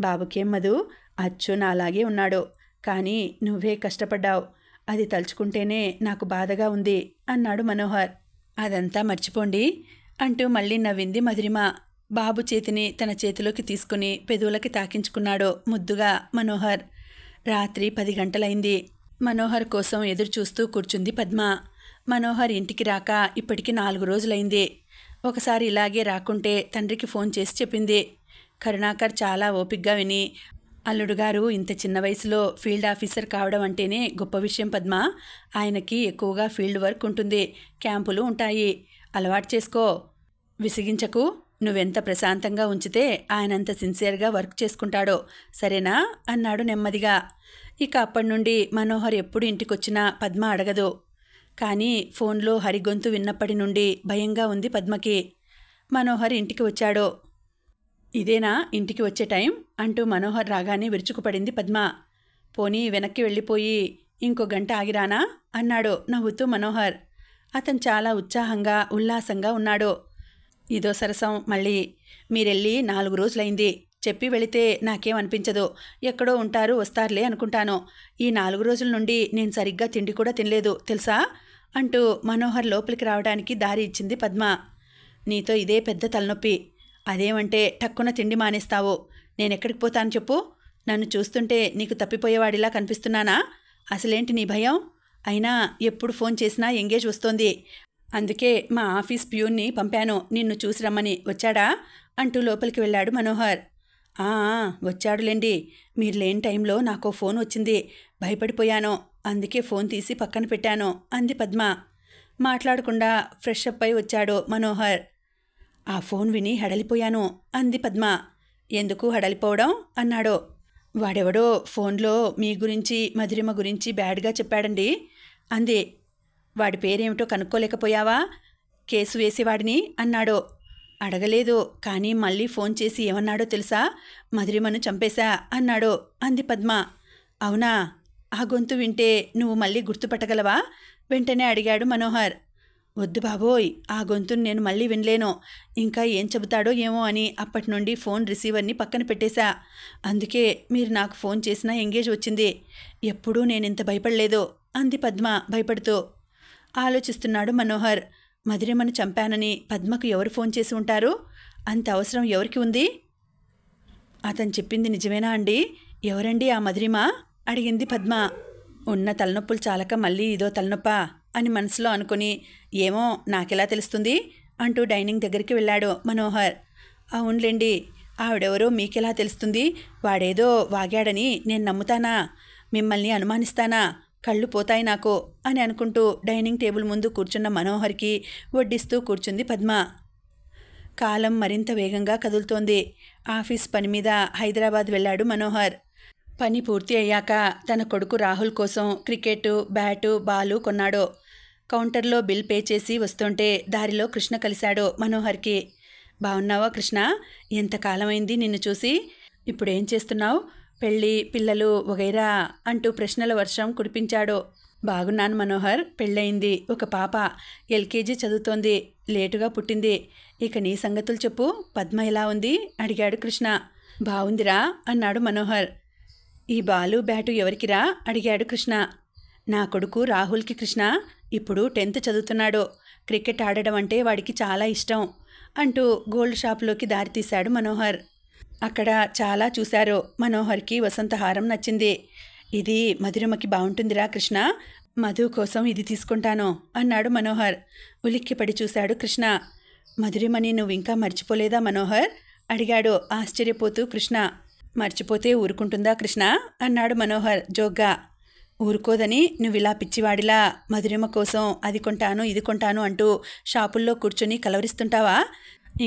బాబుకేం మధు, అచ్చు నాలాగే ఉన్నాడు, కానీ నువ్వే కష్టపడ్డావు, అది తలుచుకుంటేనే నాకు బాధగా ఉంది అన్నాడు మనోహర్. అదంతా మర్చిపోండి అంటూ మళ్ళీ నవ్వింది మధురిమ. బాబు చేతిని తన చేతిలోకి తీసుకుని పెదవులకి తాకించుకున్నాడు ముద్దుగా మనోహర్. రాత్రి 10 గంటలైంది. మనోహర్ కోసం ఎదురుచూస్తూ కూర్చుంది పద్మ. మనోహర్ ఇంటికి రాక ఇప్పటికి 4 రోజులైంది. ఒకసారి ఇలాగే రాకుంటే తండ్రికి ఫోన్ చేసి చెప్పింది. కరుణాకర్ చాలా ఓపిగ్గా విని, అల్లుడుగారు ఇంత చిన్న వయసులో ఫీల్డ్ ఆఫీసర్ కావడం అంటేనే గొప్ప విషయం పద్మ. ఆయనకి ఎక్కువగా ఫీల్డ్ వర్క్ ఉంటుంది, క్యాంపులు ఉంటాయి, అలవాటు చేసుకో, విసిగించకు. నువ్వెంత ప్రశాంతంగా ఉంచితే ఆయనంత సిన్సియర్గా వర్క్ చేసుకుంటాడో, సరేనా అన్నాడు నెమ్మదిగా. ఇక అప్పటి నుండి మనోహర్ ఎప్పుడు ఇంటికొచ్చినా పద్మ అడగదు. కానీ ఫోన్లో హరి గొంతు విన్నప్పటి నుండి భయంగా ఉంది పద్మకి. మనోహర్ ఇంటికి వచ్చాడు. ఇదేనా ఇంటికి వచ్చే టైం అంటూ మనోహర్ రాగానే విరుచుకుపడింది పద్మ. పోనీ వెనక్కి వెళ్ళిపోయి ఇంకో గంట ఆగిరానా అన్నాడు నవ్వుతూ మనోహర్. అతను చాలా ఉత్సాహంగా ఉల్లాసంగా ఉన్నాడు. ఇదో సరసం మళ్ళీ. మీరెళ్ళి 4 రోజులైంది, చెప్పి వెళితే నాకేమనిపించదు, ఎక్కడో ఉంటారు వస్తారులే అనుకుంటాను. ఈ 4 రోజుల నుండి నేను సరిగ్గా తిండి కూడా తినలేదు తెలుసా అంటూ మనోహర్ లోపలికి రావడానికి దారి ఇచ్చింది పద్మ. నీతో ఇదే పెద్ద తలనొప్పి. అదేమంటే టక్కున తిండి మానేస్తావు. నేనెక్కడికి పోతాను చెప్పు? నన్ను చూస్తుంటే నీకు తప్పిపోయేవాడిలా కనిపిస్తున్నానా? అసలేంటి నీ భయం? అయినా ఎప్పుడు ఫోన్ చేసినా ఎంగేజ్ వస్తోంది. అందుకే మా ఆఫీస్ ప్యూన్ని పంపాను నిన్ను చూసి రమ్మని. వచ్చాడా అంటూ లోపలికి వెళ్ళాడు మనోహర్. వచ్చాడులేండి. మీరు లేని టైంలో నాకో ఫోన్ వచ్చింది, భయపడిపోయాను, అందుకే ఫోన్ తీసి పక్కన పెట్టాను అంది పద్మ. మాట్లాడకుండా ఫ్రెష్ అప్ అయి వచ్చాడు మనోహర్. ఆ ఫోన్ విని హడలిపోయాను అంది పద్మ. ఎందుకు హడలిపోవడం అన్నాడు. వాడెవడో ఫోన్లో మీ గురించి మధురిమ గురించి బ్యాడ్గా చెప్పాడండి అంది. వాడి పేరేమిటో కనుక్కోలేకపోయావా? కేసు వేసేవాడిని అన్నాడు. అడగలేదు, కానీ మళ్ళీ ఫోన్ చేసి ఏమన్నాడో తెలుసా? మధురిమను చంపేశా అన్నాడు అంది పద్మ. అవునా? ఆ గొంతు వింటే నువ్వు మళ్ళీ గుర్తుపట్టగలవా వెంటనే అడిగాడు మనోహర్. వద్దు బాబోయ్, ఆ గొంతును నేను మళ్ళీ వినలేను. ఇంకా ఏం చెబుతాడో ఏమో అని అప్పటి నుండి ఫోన్ రిసీవర్ని పక్కన పెట్టేశా. అందుకే మీరు నాకు ఫోన్ చేసినా ఎంగేజ్ వచ్చింది. ఎప్పుడూ నేనింత భయపడలేదు అంది పద్మ భయపడుతూ. ఆలోచిస్తున్నాడు మనోహర్. మధురిమను చంపానని పద్మకు ఎవరు ఫోన్ చేసి ఉంటారు? అంత అవసరం ఎవరికి ఉంది? అతను చెప్పింది నిజమేనా అండి? ఎవరండి ఆ మధురిమ? అడిగింది పద్మ. ఉన్న తలనొప్పులు చాలక మళ్ళీ ఇదో తలనొప్పా అని మనసులో అనుకుని, ఏమో నాకెలా తెలుస్తుంది అంటూ డైనింగ్ దగ్గరికి వెళ్ళాడు మనోహర్. అవునులేండి, ఆవిడెవరో మీకెలా తెలుస్తుంది? వాడేదో వాగాడని నేను నమ్ముతానా? మిమ్మల్ని అనుమానిస్తానా? కళ్ళు పోతాయి నాకు అని అనుకుంటూ డైనింగ్ టేబుల్ ముందు కూర్చున్న మనోహర్కి వడ్డిస్తూ కూర్చుంది పద్మ. కాలం మరింత వేగంగా కదులుతోంది. ఆఫీస్ పని మీద హైదరాబాద్ వెళ్ళాడు మనోహర్. పని పూర్తి అయ్యాక తన కొడుకు రాహుల్ కోసం క్రికెట్ బ్యాటు బాలు కొన్నాడు. కౌంటర్లో బిల్ పే చేసి వస్తుంటే దారిలో కృష్ణ కలిశాడు మనోహర్కి. బాగున్నావా కృష్ణ? ఎంతకాలమైంది నిన్ను చూసి. ఇప్పుడేం చేస్తున్నావు? పెళ్ళి పిల్లలు వగైరా అంటూ ప్రశ్నల వర్షం కురిపించాడు. బాగున్నాను మనోహర్. పెళ్ళయింది. ఒక పాప ఎల్కేజీ చదువుతోంది. లేటుగా పుట్టింది. ఇక నీ సంగతులు చెప్పు. పద్మ ఎలా ఉంది అడిగాడు కృష్ణ. బావుందిరా అన్నాడు మనోహర్. ఈ బాలు బ్యాటు ఎవరికిరా అడిగాడు కృష్ణ. నా కొడుకు రాహుల్కి కృష్ణ. ఇప్పుడు 10th చదువుతున్నాడు. క్రికెట్ ఆడడం అంటే వాడికి చాలా ఇష్టం అంటూ గోల్డ్ షాప్లోకి దారితీశాడు మనోహర్. అక్కడ చాలా చూశారు. మనోహర్కి వసంతహారం నచ్చింది. ఇది మధురిమకి బాగుంటుందిరా కృష్ణ. మధు కోసం ఇది తీసుకుంటాను అన్నాడు మనోహర్. ఉలిక్కిపడి చూశాడు కృష్ణ. మధురిమని నువ్వింకా మర్చిపోలేదా మనోహర్ అడిగాడు ఆశ్చర్యపోతూ కృష్ణ. మర్చిపోతే ఊరుకుంటుందా కృష్ణ అన్నాడు మనోహర్ జోగ్గా. ఊరుకోదని నువ్విలా పిచ్చివాడిలా మధురిమ కోసం అది కొంటాను ఇది కొంటాను అంటూ షాపుల్లో కూర్చొని కలవరిస్తుంటావా?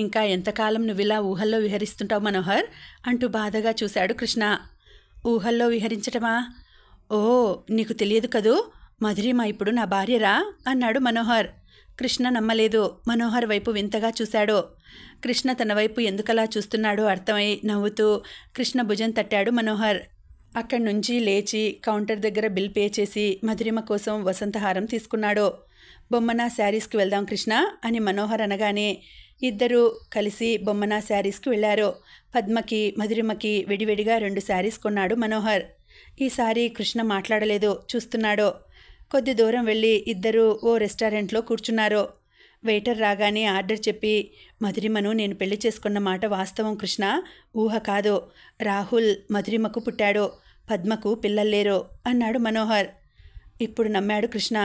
ఇంకా ఎంతకాలం నువ్విలా ఊహల్లో విహరిస్తుంటావు మనోహర్ అంటూ బాధగా చూశాడు కృష్ణ. ఊహల్లో విహరించటమా? ఓ, నీకు తెలియదు కదూ, మధురిమ ఇప్పుడు నా భార్యరా అన్నాడు మనోహర్. కృష్ణ నమ్మలేదు. మనోహర్ వైపు వింతగా చూశాడు. కృష్ణ తన వైపు ఎందుకలా చూస్తున్నాడో అర్థమై నవ్వుతూ కృష్ణ భుజం తట్టాడు మనోహర్. అక్కడి నుంచి లేచి కౌంటర్ దగ్గర బిల్ పే చేసి మధురిమ కోసం వసంతహారం తీసుకున్నాడు. బొమ్మనా శారీస్కి వెళ్దాం కృష్ణ అని మనోహర్ అనగానే ఇద్దరూ కలిసి బొమ్మనా శారీస్కి వెళ్లారు. పద్మకి మధురిమకి విడివిడిగా 2 శారీస్ కొన్నాడు మనోహర్. ఈసారి కృష్ణ మాట్లాడలేదు, చూస్తున్నాడు. కొద్ది దూరం వెళ్ళి ఇద్దరూ ఓ రెస్టారెంట్లో కూర్చున్నారు. వెయిటర్ రాగానే ఆర్డర్ చెప్పి, మధురిమను నేను పెళ్లి చేసుకున్న మాట వాస్తవం కృష్ణ, ఊహ కాదు. రాహుల్ మధురిమకు పుట్టాడు. పద్మకు పిల్లల్లేరు అన్నాడు మనోహర్. ఇప్పుడు నమ్మాడు కృష్ణ.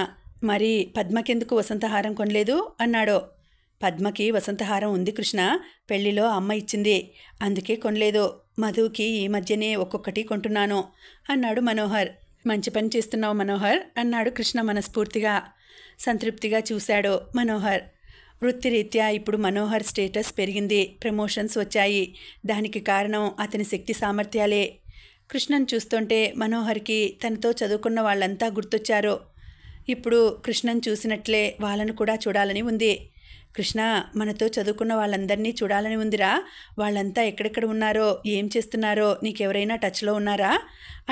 మరి పద్మకెందుకు వసంతహారం కొనలేదు అన్నాడు. పద్మకి వసంతహారం ఉంది కృష్ణ. పెళ్లిలో అమ్మ ఇచ్చింది. అందుకే కొనలేదు. మధుకి ఈ మధ్యనే ఒక్కొక్కటి కొంటున్నాను అన్నాడు మనోహర్. మంచి పని చేస్తున్నావు మనోహర్ అన్నాడు కృష్ణ మనస్ఫూర్తిగా. సంతృప్తిగా చూశాడు మనోహర్. వృత్తిరీత్యా ఇప్పుడు మనోహర్ స్టేటస్ పెరిగింది. ప్రమోషన్స్ వచ్చాయి. దానికి కారణం అతని శక్తి సామర్థ్యాలే. కృష్ణను చూస్తుంటే మనోహర్కి తనతో చదువుకున్న వాళ్ళంతా గుర్తొచ్చారు. ఇప్పుడు కృష్ణను చూసినట్లే వాళ్ళను కూడా చూడాలని ఉంది. కృష్ణ, మనతో చదువుకున్న వాళ్ళందరినీ చూడాలని ఉందిరా. వాళ్ళంతా ఎక్కడెక్కడ ఉన్నారో ఏం చేస్తున్నారో నీకెవరైనా టచ్లో ఉన్నారా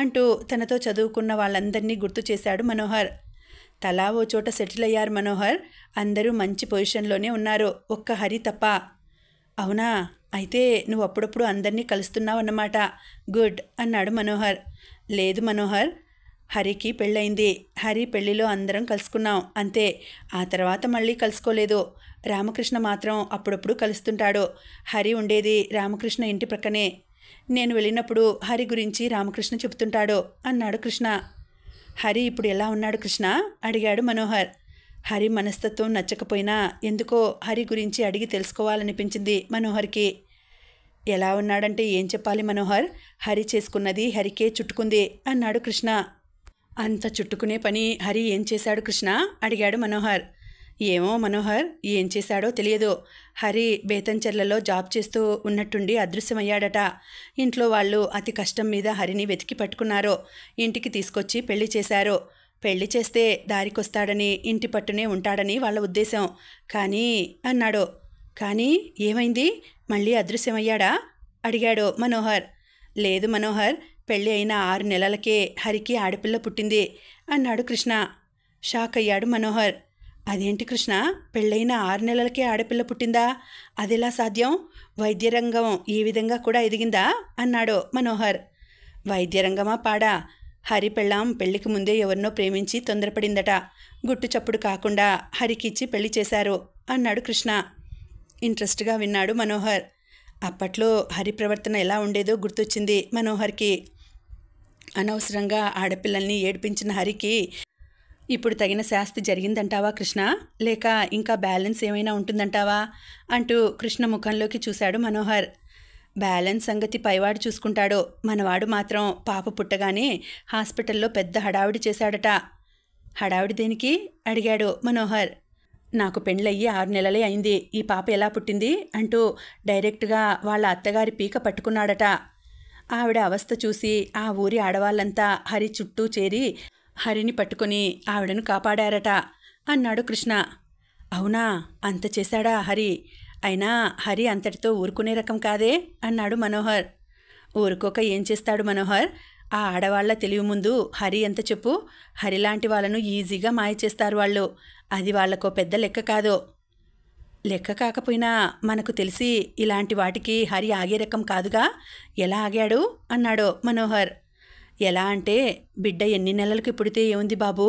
అంటూ తనతో చదువుకున్న వాళ్ళందరినీ గుర్తు చేశాడు మనోహర్. తలా ఓ చోట సెటిల్ అయ్యారు మనోహర్. అందరూ మంచి పొజిషన్లోనే ఉన్నారు, ఒక్క హరి తప్ప. అవునా? అయితే నువ్వు అప్పుడప్పుడు అందరినీ కలుస్తున్నావన్నమాట. గుడ్ అన్నాడు మనోహర్. లేదు మనోహర్, హరికి పెళ్ళయింది. హరి పెళ్లిలో అందరం కలుసుకున్నాం అంతే. ఆ తర్వాత మళ్ళీ కలుసుకోలేదు. రామకృష్ణ మాత్రం అప్పుడప్పుడు కలుస్తుంటాడు. హరి ఉండేది రామకృష్ణ ఇంటి ప్రక్కనే. నేను వెళ్ళినప్పుడు హరి గురించి రామకృష్ణ చెబుతుంటాడు అన్నాడు కృష్ణ. హరి ఇప్పుడు ఎలా ఉన్నాడు కృష్ణ అడిగాడు మనోహర్. హరి మనస్తత్వం నచ్చకపోయినా ఎందుకో హరి గురించి అడిగి తెలుసుకోవాలనిపించింది మనోహర్కి. ఎలా ఉన్నాడంటే ఏం చెప్పాలి మనోహర్, హరి చేసుకున్నది హరికే చుట్టుకుంది అన్నాడు కృష్ణ. అంత చుట్టుకునే పని హరి ఏం చేశాడు కృష్ణ అడిగాడు మనోహర్. ఏమో మనోహర్, ఏం చేశాడో తెలియదు. హరి బేతంచెర్లలో జాబ్ చేస్తూ ఉన్నట్టుండి అదృశ్యమయ్యాడట. ఇంట్లో వాళ్ళు అతి కష్టం మీద హరిని వెతికి పట్టుకున్నారు. ఇంటికి తీసుకొచ్చి పెళ్లి చేశారు. పెళ్లి చేస్తే దారికొస్తాడని ఇంటి పట్టునే ఉంటాడని వాళ్ళ ఉద్దేశం. కానీ అన్నాడు. కానీ ఏమైంది? మళ్ళీ అదృశ్యమయ్యాడా అడిగాడు మనోహర్. లేదు మనోహర్, పెళ్ళి అయిన 6 నెలలకే హరికి ఆడపిల్ల పుట్టింది అన్నాడు కృష్ణ. షాక్ అయ్యాడు మనోహర్. అదేంటి కృష్ణ, పెళ్ళైన 6 నెలలకే ఆడపిల్ల పుట్టిందా? అదెలా సాధ్యం? వైద్యరంగం ఈ విధంగా కూడా ఎదిగిందా అన్నాడు మనోహర్. వైద్యరంగమా పాడా? హరి పెళ్ళాం పెళ్లికి ముందే ఎవరినో ప్రేమించి తొందరపడిందట. గుట్టు చప్పుడు కాకుండా హరికిచ్చి పెళ్లి చేశారు అన్నాడు కృష్ణ. ఇంట్రెస్ట్గా విన్నాడు మనోహర్. అప్పట్లో హరి ప్రవర్తన ఎలా ఉండేదో గుర్తొచ్చింది మనోహర్కి. అనవసరంగా ఆడపిల్లల్ని ఏడిపించిన హరికి ఇప్పుడు తగిన శాస్తి జరిగిందంటావా కృష్ణ? లేక ఇంకా బ్యాలెన్స్ ఏమైనా ఉంటుందంటావా అంటూ కృష్ణ ముఖంలోకి చూశాడు మనోహర్. బ్యాలెన్స్ సంగతి పైవాడు చూసుకుంటాడు. మనవాడు మాత్రం పాప పుట్టగానే హాస్పిటల్లో పెద్ద హడావిడి చేశాడట. హడావిడి దేనికి అడిగాడు మనోహర్. నాకు పెళ్ళయ్యి 6 నెలలే అయింది, ఈ పాప ఎలా పుట్టింది అంటూ డైరెక్ట్గా వాళ్ళ అత్తగారి పీక పట్టుకున్నాడట. ఆవిడ అవస్థ చూసి ఆ ఊరి ఆడవాళ్ళంతా హరి చుట్టూ చేరి హరిని పట్టుకొని ఆవిడను కాపాడారట అన్నాడు కృష్ణ. అవునా, అంత చేశాడా హరి? అయినా హరి అంతటితో ఊరుకునే రకం కాదే అన్నాడు మనోహర్. ఊరుకోక ఏం చేస్తాడు మనోహర్? ఆ ఆడవాళ్ల తెలివి ముందు హరి ఎంత చెప్పు? హరిలాంటి వాళ్ళను ఈజీగా మాయ చేస్తారు వాళ్ళు. అది వాళ్లకో పెద్ద లెక్క కాదు. లెక్క కాకపోయినా మనకు తెలిసి ఇలాంటి వాటికి హరి ఆగే రకం కాదుగా. ఎలా ఆగాడు అన్నాడు మనోహర్. ఎలా అంటే, బిడ్డ ఎన్ని నెలలకి పుడితే ఏముంది బాబూ,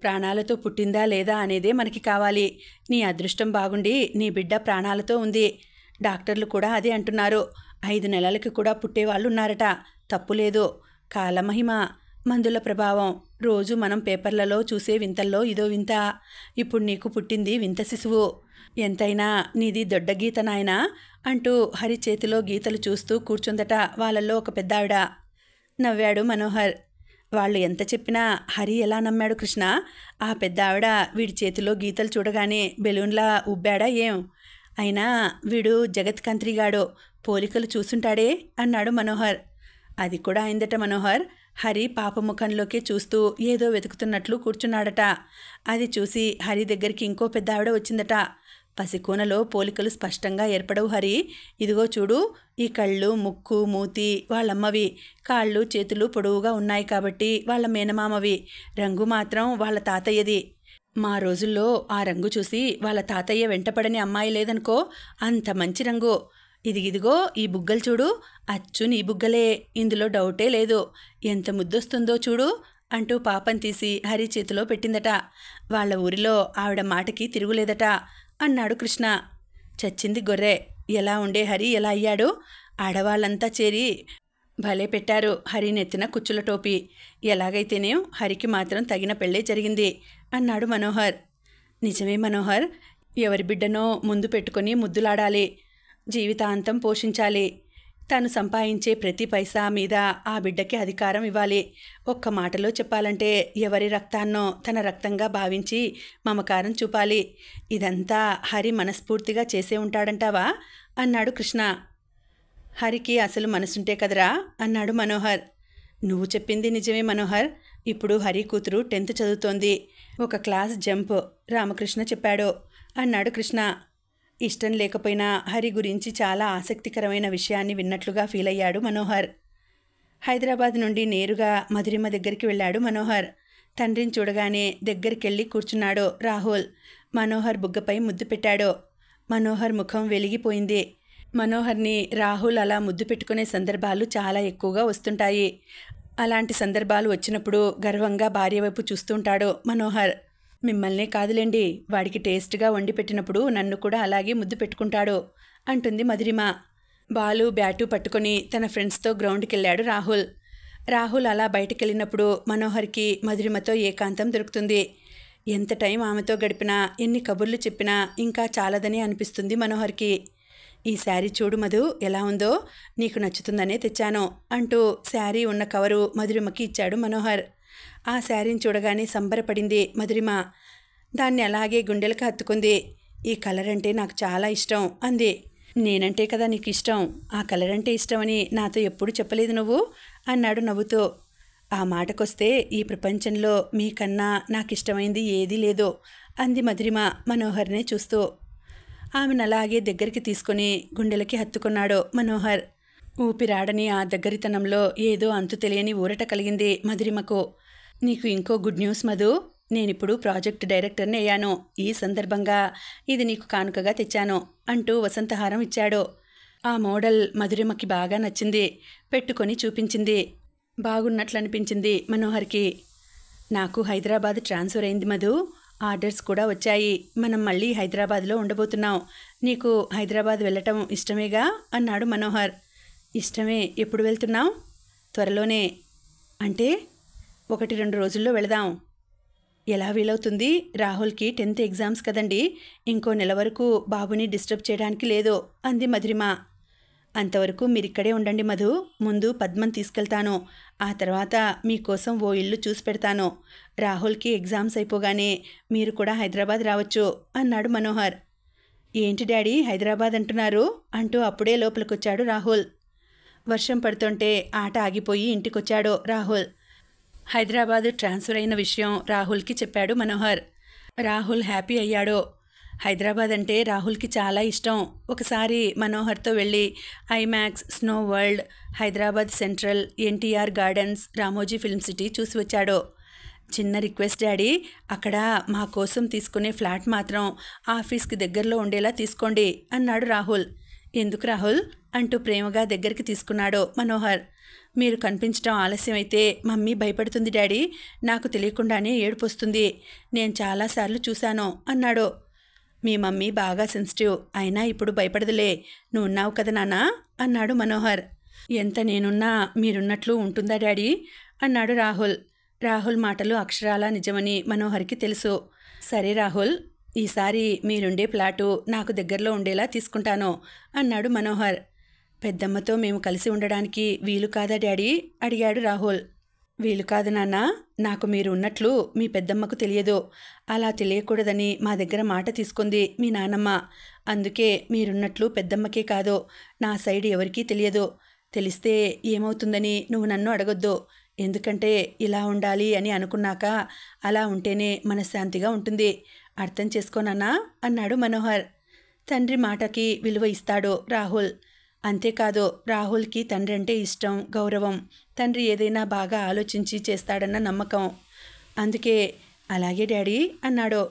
ప్రాణాలతో పుట్టిందా లేదా అనేదే మనకి కావాలి. నీ అదృష్టం బాగుండి నీ బిడ్డ ప్రాణాలతో ఉంది. డాక్టర్లు కూడా అదే అంటున్నారు. 5 నెలలకి కూడా పుట్టేవాళ్ళు ఉన్నారట. తప్పులేదు. కాలమహిమ, మందుల ప్రభావం. రోజు మనం పేపర్లలో చూసే వింతల్లో ఇదో వింత. ఇప్పుడు నీకు పుట్టింది వింత శిశువు. ఎంతైనా నీది దొడ్డ గీత నాయనా అంటూ హరి చేతిలో గీతలు చూస్తూ కూర్చుందట వాళ్ళల్లో ఒక పెద్దావిడ. నవ్వాడు మనోహర్. వాళ్ళు ఎంత చెప్పినా హరి ఎలా నమ్మాడు కృష్ణ? ఆ పెద్ద ఆవిడ వీడి చేతిలో గీతలు చూడగానే బెలూన్లా ఉబ్బాడా ఏం? అయినా వీడు జగత్కంత్రిగాడు, పోలికలు చూసుంటాడే అన్నాడు మనోహర్. అది కూడా అయిందట మనోహర్. హరి పాప ముఖంలోకి చూస్తూ ఏదో వెతుకుతున్నట్లు కూర్చున్నాడట. అది చూసి హరి దగ్గరికి ఇంకో పెద్ద ఆవిడ వచ్చిందట. పసికూనలో పోలికలు స్పష్టంగా ఏర్పడవు హరి. ఇదిగో చూడు, ఈ కళ్ళు, ముక్కు, మూతి వాళ్ళమ్మవి. కాళ్ళు చేతులు పొడవుగా ఉన్నాయి కాబట్టి వాళ్ళ మేనమామవి. రంగు మాత్రం వాళ్ళ తాతయ్యది. మా రోజుల్లో ఆ రంగు చూసి వాళ్ళ తాతయ్య వెంటపడని అమ్మాయి లేదనుకో. అంత మంచి రంగు. ఇదిగిదిగో ఈ బుగ్గలు చూడు, అచ్చు నీ బుగ్గలే, ఇందులో డౌటే లేదు. ఎంత ముద్దొస్తుందో చూడు అంటూ పాపం తీసి హరి చేతిలో పెట్టిందట. వాళ్ళ ఊరిలో ఆవిడ మాటకి తిరుగులేదట అన్నాడు కృష్ణ. చచ్చింది గొర్రె. ఎలా ఉండే హరి ఎలా అయ్యాడు? ఆడవాళ్ళంతా చేరి భలే పెట్టారు హరి నెత్తిన కుచ్చుల టోపీ. ఎలాగైతేనేం హరికి మాత్రం తగిన పెళ్ళే జరిగింది అన్నాడు మనోహర్. నిజమే మనోహర్. ఎవరి బిడ్డనో ముందు పెట్టుకొని ముద్దులాడాలి, జీవితాంతం పోషించాలి. తను సంపాదించే ప్రతి పైసా మీద ఆ బిడ్డకి అధికారం ఇవ్వాలి. ఒక్క మాటలో చెప్పాలంటే ఎవరి రక్తాన్నో తన రక్తంగా భావించి మమకారం చూపాలి. ఇదంతా హరి మనస్ఫూర్తిగా చేసే ఉంటాడంటావా అన్నాడు కృష్ణ. హరికి అసలు మనసుంటే కదరా అన్నాడు మనోహర్. నువ్వు చెప్పింది నిజమే మనోహర్. ఇప్పుడు హరి కూతురు 10th చదువుతోంది. ఒక క్లాస్ జంప్ రామకృష్ణ చెప్పాడు అన్నాడు కృష్ణ. ఇష్టం లేకపోయినా హరి గురించి చాలా ఆసక్తికరమైన విషయాన్ని విన్నట్లుగా ఫీల్ అయ్యాడు మనోహర్. హైదరాబాద్ నుండి నేరుగా మధురిమ దగ్గరికి వెళ్ళాడు మనోహర్. తండ్రిని చూడగానే దగ్గరికెళ్ళి కూర్చున్నాడు రాహుల్. మనోహర్ బుగ్గపై ముద్దు పెట్టాడు. మనోహర్ ముఖం వెలిగిపోయింది. మనోహర్ని రాహుల్ అలా ముద్దు పెట్టుకునే సందర్భాలు చాలా ఎక్కువగా వస్తుంటాయి. అలాంటి సందర్భాలు వచ్చినప్పుడు గర్వంగా భార్య వైపు చూస్తుంటాడు మనోహర్. మిమ్మల్నే కాదులేండి, వాడికి టేస్ట్గా వండి పెట్టినప్పుడు నన్ను కూడా అలాగే ముద్దు పెట్టుకుంటాడు అంటుంది మధురిమ. బాలు బ్యాటు పట్టుకొని తన ఫ్రెండ్స్తో గ్రౌండ్కి వెళ్ళాడు రాహుల్. రాహుల్ అలా బయటకెళ్ళినప్పుడు మనోహర్కి మధురిమతో ఏకాంతం దొరుకుతుంది. ఎంత టైం ఆమెతో గడిపినా, ఎన్ని కబుర్లు చెప్పినా ఇంకా చాలదని అనిపిస్తుంది మనోహర్కి. ఈ శారీ చూడు మధు, ఎలా ఉందో, నీకు నచ్చుతుందనే తెచ్చాను అంటూ శారీ ఉన్న కవరు మధురిమకి ఇచ్చాడు మనోహర్. ఆ శారీని చూడగానే సంబరపడింది మధురిమ. దాన్ని అలాగే గుండెలకు హత్తుకుంది. ఈ కలర్ అంటే నాకు చాలా ఇష్టం అంది. నేనంటే కదా నీకు ఇష్టం, ఆ కలర్ అంటే ఇష్టమని నాతో ఎప్పుడు చెప్పలేదు నువ్వు అన్నాడు నవ్వుతూ. ఆ మాటకొస్తే ఈ ప్రపంచంలో మీకన్నా నాకు ఇష్టమైంది ఏదీ లేదు అంది మధురిమ మనోహర్నే చూస్తూ. ఆమెను అలాగే దగ్గరికి తీసుకుని గుండెలకి హత్తుకున్నాడు మనోహర్. ఊపిరాడని ఆ దగ్గరితనంలో ఏదో అంతు తెలియని ఊరట కలిగింది మధురిమకు. నీకు ఇంకో గుడ్ న్యూస్ మధు నేనిప్పుడు ప్రాజెక్ట్ డైరెక్టర్ని అయ్యాను. ఈ సందర్భంగా ఇది నీకు కానుకగా తెచ్చాను అంటూ వసంతహారం ఇచ్చాడు. ఆ మోడల్ మధురిమకి బాగా నచ్చింది. పెట్టుకొని చూపించింది. బాగున్నట్లనిపించింది మనోహర్కి. నాకు హైదరాబాద్ ట్రాన్స్ఫర్ అయింది మధు. ఆర్డర్స్ కూడా వచ్చాయి. మనం మళ్ళీ హైదరాబాద్లో ఉండబోతున్నాం. నీకు హైదరాబాద్ వెళ్ళటం ఇష్టమేగా అన్నాడు మనోహర్. ఇష్టమే. ఎప్పుడు వెళ్తున్నాం? త్వరలోనే. అంటే 1-2 రోజుల్లో వెళదాం. ఎలా వీలవుతుంది? రాహుల్కి 10th ఎగ్జామ్స్ కదండి. ఇంకో నెల వరకు బాబుని డిస్టర్బ్ చేయడానికి లేదు అంది మధురిమ. అంతవరకు మీరిక్కడే ఉండండి మధు. ముందు పద్మని తీసుకెళ్తాను. ఆ తర్వాత మీకోసం ఓ ఇల్లు చూసి పెడతాను. రాహుల్కి ఎగ్జామ్స్ అయిపోగానే మీరు కూడా హైదరాబాద్ రావచ్చు అన్నాడు మనోహర్. ఏంటి డాడీ హైదరాబాద్ అంటున్నారు అంటూ అప్పుడే లోపలికొచ్చాడు రాహుల్. వర్షం పడుతుంటే ఆట ఆగిపోయి ఇంటికొచ్చాడు రాహుల్. హైదరాబాద్ ట్రాన్స్ఫర్ అయిన విషయం రాహుల్కి చెప్పాడు మనోహర్. రాహుల్ హ్యాపీ అయ్యాడు. హైదరాబాద్ అంటే రాహుల్కి చాలా ఇష్టం. ఒకసారి మనోహర్తో వెళ్ళి IMAX, snow world, Hyderabad central, NTR gardens, Ramoji film city చూసి వచ్చాడు. చిన్న రిక్వెస్ట్ డాడీ, అక్కడ మా కోసం తీసుకునే ఫ్లాట్ మాత్రం ఆఫీస్కి దగ్గరలో ఉండేలా తీసుకోండి అన్నాడు రాహుల్. ఎందుకు రాహుల్ అంటూ ప్రేమగా దగ్గరికి తీసుకున్నాడు మనోహర్. మీరు కనిపించడం ఆలస్యమైతే మమ్మీ భయపడుతుంది డాడీ. నాకు తెలియకుండానే ఏడుపు వస్తుంది. నేను చాలాసార్లు చూశాను అన్నాడు. మీ మమ్మీ బాగా సెన్సిటివ్. అయినా ఇప్పుడు భయపడదులే. నువ్వు ఉన్నావు కదా నాన్న అన్నాడు మనోహర్. ఎంత నేనున్నా మీరున్నట్లు ఉంటుందా డాడీ అన్నాడు రాహుల్. రాహుల్ మాటలు అక్షరాలా నిజమని మనోహర్కి తెలుసు. సరే రాహుల్, ఈసారి మీరుండే ప్లాటు నాకు దగ్గరలో ఉండేలా తీసుకుంటాను అన్నాడు మనోహర్. పెద్దమ్మతో మేము కలిసి ఉండడానికి వీలు కాదా డాడీ అడిగాడు రాహుల్. వీలు కాదు నాన్న. నాకు మీరు ఉన్నట్లు మీ పెద్దమ్మకు తెలియదు. అలా తెలియకూడదని మా దగ్గర మాట తీసుకుంది మీ నానమ్మ. అందుకే మీరున్నట్లు పెద్దమ్మకే కాదు, నా సైడ్ ఎవరికీ తెలియదు. తెలిస్తే ఏమవుతుందని నువ్వు నన్ను అడగొద్దు. ఎందుకంటే ఇలా ఉండాలి అని అనుకున్నాక అలా ఉంటేనే మనశ్శాంతిగా ఉంటుంది. అర్థం చేసుకోనన్నా అన్నాడు మనోహర్. తండ్రి మాటకి విలువ ఇస్తాడు రాహుల్. అంతేకాదు రాహుల్కి తండ్రి అంటే ఇష్టం, గౌరవం. తండ్రి ఏదైనా బాగా ఆలోచించి చేస్తాడన్న నమ్మకం. అందుకే అలాగే డాడీ అన్నాడు.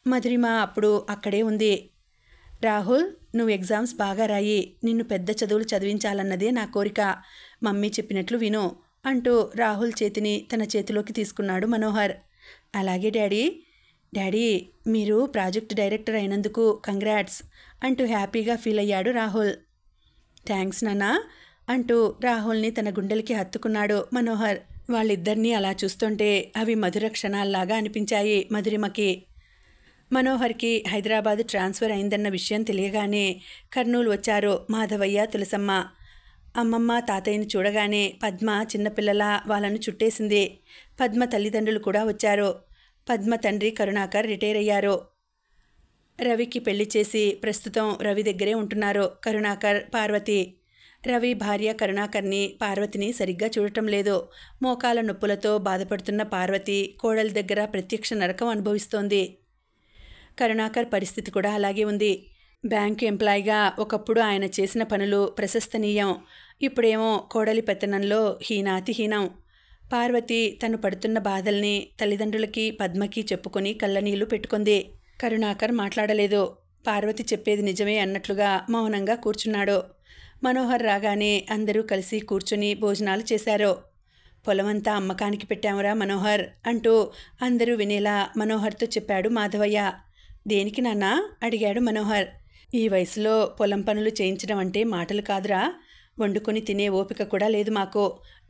మధురిమ అప్పుడు అక్కడే ఉంది. రాహుల్, నువ్వు ఎగ్జామ్స్ బాగా రాయి. నిన్ను పెద్ద చదువులు చదివించాలన్నదే నా కోరిక. మమ్మీ చెప్పినట్లు విను అంటూ రాహుల్ చేతిని తన చేతిలోకి తీసుకున్నాడు మనోహర్. అలాగే డాడీ. డాడీ, మీరు ప్రాజెక్ట్ డైరెక్టర్ అయినందుకు కంగ్రాట్స్ అంటూ హ్యాపీగా ఫీల్ అయ్యాడు రాహుల్. థ్యాంక్స్ నాన్నా అంటూ రాహుల్ని తన గుండెలకి హత్తుకున్నాడు మనోహర్. వాళ్ళిద్దరినీ అలా చూస్తుంటే అవి మధుర క్షణాల్లాగా అనిపించాయి మధురిమకి. మనోహర్కి హైదరాబాద్ ట్రాన్స్ఫర్ అయిందన్న విషయం తెలియగానే కర్నూలు వచ్చారు మాధవయ్య, తులసమ్మ. అమ్మమ్మ, తాతయ్యని చూడగానే పద్మ చిన్నపిల్లలా వాళ్ళను చుట్టేసింది. పద్మ తల్లిదండ్రులు కూడా వచ్చారు. పద్మ తండ్రి కరుణాకర్ రిటైర్ అయ్యారు. రవికి పెళ్లి చేసి ప్రస్తుతం రవి దగ్గరే ఉంటున్నారు కరుణాకర్, పార్వతి. రవి భార్య కరుణాకర్ని, పార్వతిని సరిగ్గా చూడటం లేదు. మోకాల నొప్పులతో బాధపడుతున్న పార్వతి కోడలి దగ్గర ప్రత్యక్ష నరకం అనుభవిస్తోంది. కరుణాకర్ పరిస్థితి కూడా అలాగే ఉంది. బ్యాంకు ఎంప్లాయీగా ఒకప్పుడు ఆయన చేసిన పనులు ప్రశస్తనీయం. ఇప్పుడేమో కోడలి పెత్తనంలో హీనాతిహీనం. పార్వతి తను పడుతున్న బాధల్ని తల్లిదండ్రులకి, పద్మకి చెప్పుకొని కళ్ళనీళ్లు పెట్టుకుంది. కరుణాకర్ మాట్లాడలేదు. పార్వతి చెప్పేది నిజమే అన్నట్లుగా మౌనంగా కూర్చున్నాడు. మనోహర్ రాగానే అందరూ కలిసి కూర్చుని భోజనాలు చేశారు. పొలమంతా అమ్మకానికి పెట్టామురా మనోహర్ అంటూ అందరూ వినేలా మనోహర్తో చెప్పాడు మాధవయ్య. దేనికి నాన్నా అడిగాడు మనోహర్. ఈ వయసులో పొలం పనులు చేయించడం అంటే మాటలు కాదురా. వండుకొని తినే ఓపిక కూడా లేదు మాకు.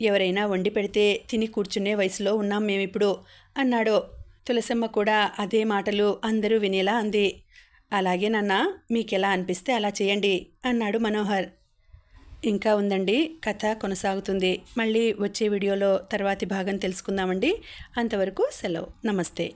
ఎవరైనా వండి పెడితే తిని కూర్చునే వయసులో ఉన్నాం మేమిప్పుడు అన్నాడు. తులసమ్మ కూడా అదే మాటలు అందరూ వినేలా అంది. అలాగే నాన్న, మీకెలా అనిపిస్తే అలా చేయండి అన్నాడు మనోహర్. ఇంకా ఉందండి, కథ కొనసాగుతుంది. మళ్ళీ వచ్చే వీడియోలో తర్వాతి భాగం తెలుసుకుందామండి. అంతవరకు సెలవు. నమస్తే.